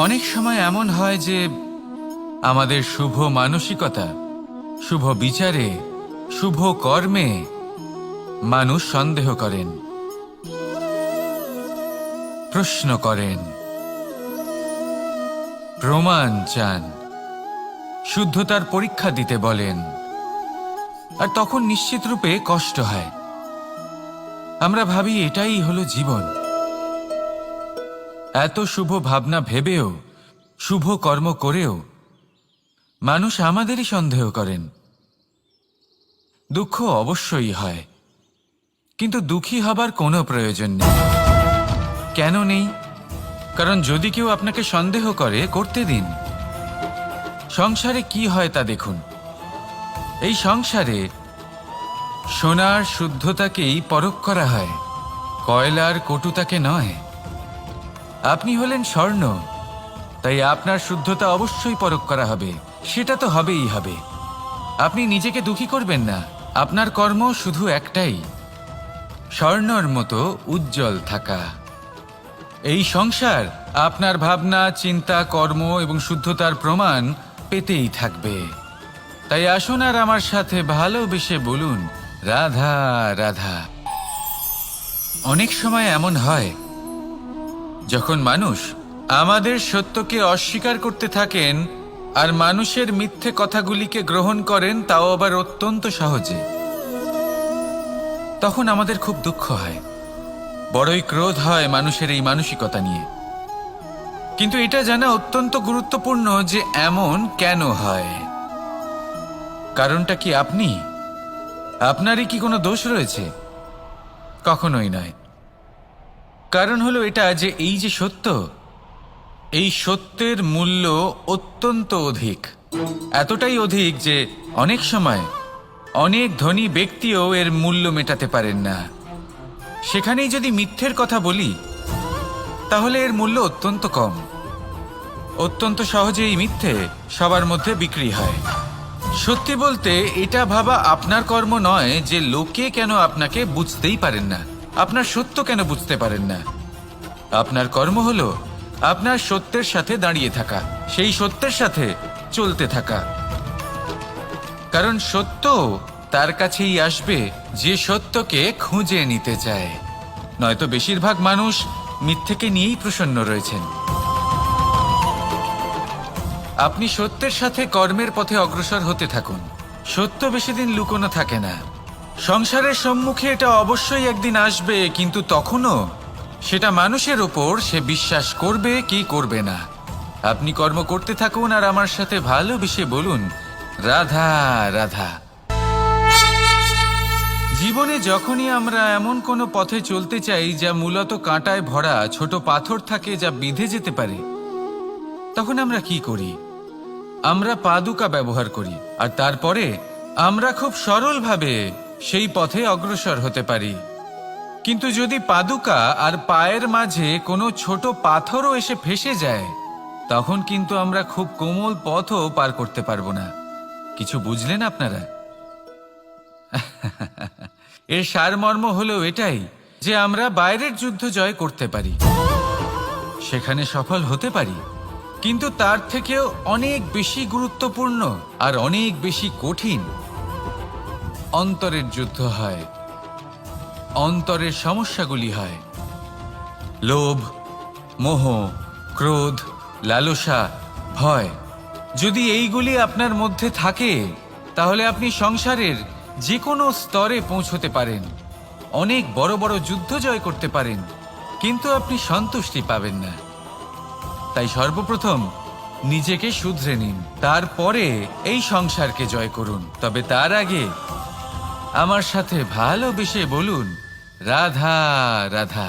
অনেক সময় এমন হয় যে আমাদের শুভ মানসিকতা, শুভ বিচারে, শুভ কর্মে মানুষ সন্দেহ করেন, প্রশ্ন করেন, প্রমাণ চান, শুদ্ধতার পরীক্ষা দিতে বলেন, আর তখন নিশ্চিত রূপে কষ্ট হয়। আমরা ভাবি এটাই হলো জীবন। এত শুভ ভাবনা ভেবেও, শুভ কর্ম করেও মানুষ আমাদেরই সন্দেহ করেন। দুঃখ অবশ্যই হয়, কিন্তু দুঃখী হবার কোনো প্রয়োজন নেই। কেন নেই? কারণ যদি কেউ আপনাকে সন্দেহ করে, করতে দিন। সংসারে কি হয় তা দেখুন। এই সংসারে সোনার শুদ্ধতাকেই পরখ করা হয়, কয়লার কটুতাকে নয়। আপনি হলেন স্বর্ণ, তাই আপনার শুদ্ধতা অবশ্যই পরখ করা হবে। সেটা তো হবেই হবে। আপনি নিজেকে দুঃখী করবেন না। আপনার কর্ম শুধু একটাই, স্বর্ণর মতো উজ্জ্বল থাকা। এই সংসার আপনার ভাবনা, চিন্তা, কর্ম এবং শুদ্ধতার প্রমাণ পেতেই থাকবে। তাই আসুন আর আমার সাথে ভালোবেসে বলুন, রাধা রাধা। অনেক সময় এমন হয় যখন মানুষ আমাদের সত্যকে অস্বীকার করতে থাকেন আর মানুষের মিথ্যে কথাগুলিকে গ্রহণ করেন, তাও আবার অত্যন্ত সহজে। তখন আমাদের খুব দুঃখ হয়, বড়ই ক্রোধ হয় মানুষের এই মানসিকতা নিয়ে। কিন্তু এটা জানা অত্যন্ত গুরুত্বপূর্ণ যে এমন কেন হয়। কারণটা কি আপনি? আপনারই কি কোনো দোষ রয়েছে? কখনোই নয়। কারণ হলো এটা যে এই যে সত্য, এই সত্যের মূল্য অত্যন্ত অধিক। এতটাই অধিক যে অনেক সময় অনেক ধনী ব্যক্তিও এর মূল্য মেটাতে পারেন না। সেখানেই যদি মিথ্যের কথা বলি, তাহলে এর মূল্য অত্যন্ত কম। অত্যন্ত সহজে এই মিথ্যে সবার মধ্যে বিক্রি হয়। সত্যি বলতে এটা ভাবা আপনার কর্ম নয় যে লোকে কেন আপনাকে বুঝতেই পারেন না, আপনার সত্য কেন বুঝতে পারেন না। আপনার কর্ম হলো আপনার সত্যের সাথে দাঁড়িয়ে থাকা, সেই সত্যের সাথে চলতে থাকা। কারণ সত্য তার কাছেই আসবে যে সত্যকে খুঁজে নিতে চায়। নয়তো বেশিরভাগ মানুষ মিথ্যেকে নিয়েই প্রসন্ন রয়েছেন। আপনি সত্যের সাথে কর্মের পথে অগ্রসর হতে থাকুন। সত্য বেশি দিন লুকোনো থাকে না। সংসারের সম্মুখে এটা অবশ্যই একদিন আসবে, কিন্তু তখনও সেটা মানুষের ওপর সে বিশ্বাস করবে কি করবে না। আপনি কর্ম করতে থাকুন আর আমার সাথে ভালোবেসে বলুন, রাধা রাধা। জীবনে যখনই আমরা এমন কোনো পথে চলতে চাই যা মূলত কাঁটায় ভরা, ছোট পাথর থাকে যা বিঁধে যেতে পারে, তখন আমরা কি করি? আমরা পাদুকা ব্যবহার করি, আর তারপরে আমরা খুব সরলভাবে সেই পথে অগ্রসর হতে পারি। কিন্তু যদি পাদুকা আর পায়ের মাঝে কোনো ছোট পাথরও এসে ফেঁসে যায়, তখন কিন্তু আমরা খুব কোমল পথও পার করতে পারবো না। কিছু বুঝলেন আপনারা? এর সারমর্ম হলো এটাই যে আমরা বাইরের যুদ্ধ জয় করতে পারি, সেখানে সফল হতে পারি, কিন্তু তার থেকেও অনেক বেশি গুরুত্বপূর্ণ আর অনেক বেশি কঠিন অন্তরের যুদ্ধ হয়। অন্তরের সমস্যাগুলি হয় লোভ, মোহ, ক্রোধ, লালসা, ভয়। যদি এইগুলি আপনার মধ্যে থাকে, তাহলে আপনি সংসারের যে কোনো স্তরে পৌঁছতে পারেন, অনেক বড় বড় যুদ্ধ জয় করতে পারেন, কিন্তু আপনি সন্তুষ্টি পাবেন না। তাই সর্বপ্রথম নিজেকে শুধরে নিন, তারপরে এই সংসারকে জয় করুন। তবে তার আগে আমার সাথে ভালোবেসে বলুন, রাধা রাধা।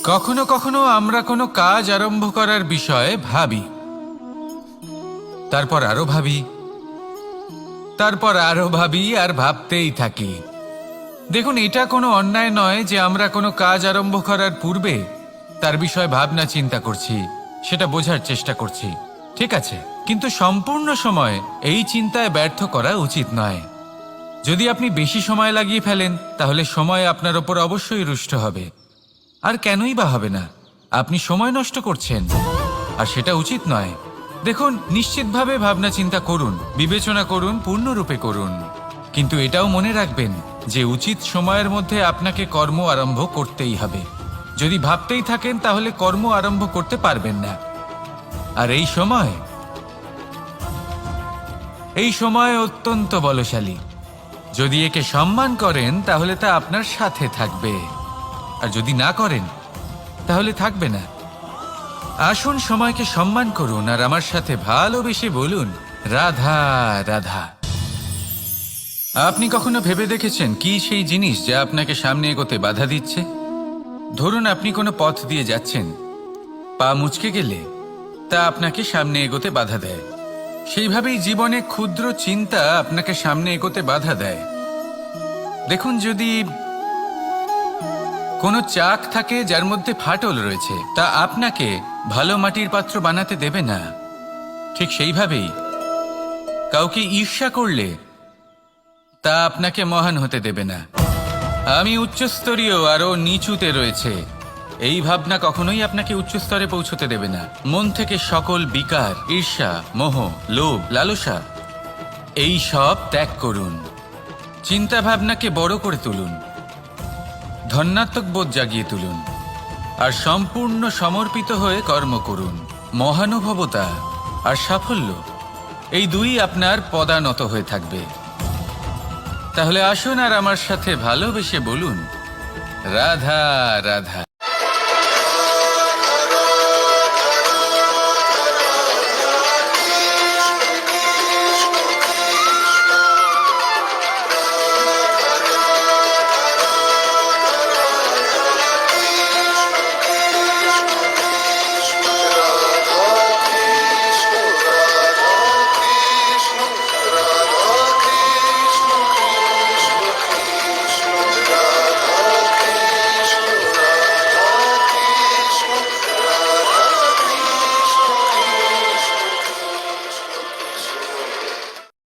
কখনো কখনো আমরা কোনো কাজ আরম্ভ করার বিষয়ে ভাবি, তারপর আরো ভাবি, তারপর আরো ভাবি, আর ভাবতেই থাকি। দেখুন, এটা কোনো অন্যায় নয় যে আমরা কোনো কাজ আরম্ভ করার পূর্বে তার বিষয়ে ভাবনা চিন্তা করছি, সেটা বোঝার চেষ্টা করছি, ঠিক আছে। কিন্তু সম্পূর্ণ সময় এই চিন্তায় ব্যর্থ করা উচিত নয়। যদি আপনি বেশি সময় লাগিয়ে ফেলেন, তাহলে সময় আপনার ওপর অবশ্যই রুষ্ট হবে। আর কেনই বা হবে না? আপনি সময় নষ্ট করছেন। আর সেটা উচিত নয়। দেখুন, নিশ্চিতভাবে ভাবনা চিন্তা করুন, বিবেচনা করুন, পূর্ণরূপে করুন, কিন্তু এটাও মনে রাখবেন যে উচিত সময়ের মধ্যে আপনাকে কর্ম আরম্ভ করতেই হবে। যদি ভাবতেই থাকেন তাহলে কর্ম আরম্ভ করতে পারবেন না। আর এই সময় অত্যন্ত বলশালী। যদি একে সম্মান করেন তাহলে তা আপনার সাথে থাকবে, আর যদি না করেন তাহলে থাকবে না। আসুন সময়কে সম্মান করুন আর আমার সাথে ভালোবেসে বলুন, রাধা রাধা। আপনি কখনো ভেবে দেখেছেন কি সেই জিনিস যা আপনাকে সামনে এগোতে বাধা দিচ্ছে? ধরুন আপনি কোনো পথ দিয়ে যাচ্ছেন, পা মুচকে গেলে তা আপনাকে সামনে এগোতে বাধা দেয়। সেইভাবেই জীবনে ক্ষুদ্র চিন্তা আপনাকে সামনে এগোতে বাধা দেয়। দেখুন, যদি কোনো চাক থাকে যার মধ্যে ফাটল রয়েছে, তা আপনাকে ভালো মাটির পাত্র বানাতে দেবে না। ঠিক সেইভাবেই কাউকে ঈর্ষা করলে তা আপনাকে মহান হতে দেবে না। আমি উচ্চস্তরীয় আরও নিচুতে রয়েছে, এই ভাবনা কখনোই আপনাকে উচ্চ স্তরে পৌঁছতে দেবে না। মন থেকে সকল বিকার, ঈর্ষা, মোহ, লোভ, লালসা এই সব ত্যাগ করুন। চিন্তা ভাবনাকে বড় করে তুলুন, ধন্যাত্মক বোধ জাগিয়ে তুলুন, আর সম্পূর্ণ সমর্পিত হয়ে কর্ম করুন। মহানুভবতা আর সাফল্য এই দুই আপনার পদানত হয়ে থাকবে। তাহলে আসুন আর আমার সাথে ভালোবেসে বলুন, রাধা রাধা।